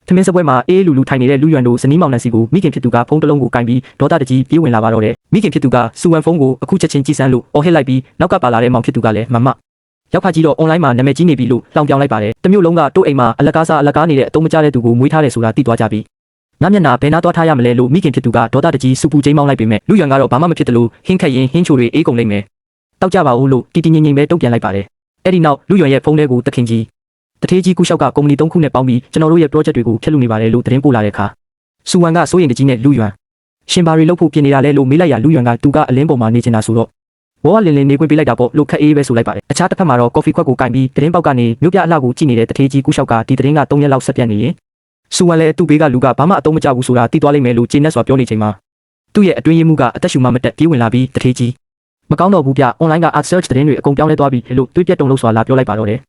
ထမင်းစပွဲမှာအေးလူထိုင်နေတဲ့လူရွံတို့ဇနီးမောင်နှံစီကိုမိခင်ဖြစ်သူကဖုန်းတစ်လုံးကိုကင်ပြီးဒေါသတကြီးပြေးဝင်လာပါတော့တယ်မိခင်ဖြစ်သူကစူဝမ်ဖုန်းကိုအခုချက်ချင်းကြည့်စမ်းလို့အော်ဟစ်လိုက်ပြီးနောက်ကပါလာတဲ့မောင်ဖြစ်သူကလည်းမရောက်ခါကြီးတော့ online မှာနာမည်ကြီးနေပြီလို့လှောင်ပြောင်းလိုက်ပါတယ်တမျိုးလုံးကတို့အိမ်မှာအလကားနေတဲ့အတုံးမကျတဲ့သူကိုမွေးထားတယ်ဆိုတာသိသွားကြပြီငါမျက်နှာဘယ်နာသွားထားရမလဲလို့မိခင်ဖြစ်သူကဒေါသတကြီးစူပူချင်းမောင်းလိုက်ပေမဲ့လူရွံကတော့ဘာမှမဖြစ်တယ်လို့ဟင်းခက်ရင်ဟင်းချိုတွေအေးကုန်လိမ့်မယ်တောက်ကြပါဦးလို့တီငိမ့်ပဲတုံ့ပြန်လိုက်ပါတယ်အဲ့ဒီနောက်လူရွံရဲ့ဖုန်းထဲကိုတခင်ကြီးတထေးကြီးကူလျှောက်ကကုမ္ပဏီ3ခုနဲ့ပေါင်းပြီးကျွန်တော်တို့ရဲ့ project တွေကိုဖျက်လုပ်နေပါတယ်လို့သတင်းပို့လာတဲ့အခါစူဝမ်ကစိုးရိမ်တကြီးနဲ့လူရွံရှင်ဘာတွေလုပ်ဖို့ပြင်နေတာလဲလို့မေးလိုက်ရလူရွံကသူကအလင်းပေါ်မှာနေချင်တာဆိုတော့ဘောကလင်းနေခွင့်ပေးလိုက်တာပေါ့လို့ခက်အေးပဲဆိုလိုက်ပါတယ်အခြားတစ်ဖက်မှာတော့ကော်ဖီခွက်ကိုကင်ပြီးသတင်းပေါက်ကနေမြို့ပြအလှကိုကြည့်နေတဲ့တထေးကြီးကူလျှောက်ကဒီသတင်းက3ရက်လောက်ဆက်ပြတ်နေရင်စူဝမ်လည်းသူ့ဘေးကလူကဘာမှအတုံးမကျဘူးဆိုတာသိသွားလိမ့်မယ်လို့ကျေနပ်စွာပြောနေချိန်မှာသူ့ရဲ့အတွင်းရေးမှုကအသက်ရှူမှမတက်ပြေးဝင်လာပြီးတထေးကြီးမကောင်းတော့ဘူးဗျ online က art search သတင်းတွေအကုန်ပြောင်းလဲသွားပြီလို့တွေးပြတ်တုံလို့စွာလာပြောလိုက်ပါတော့တယ်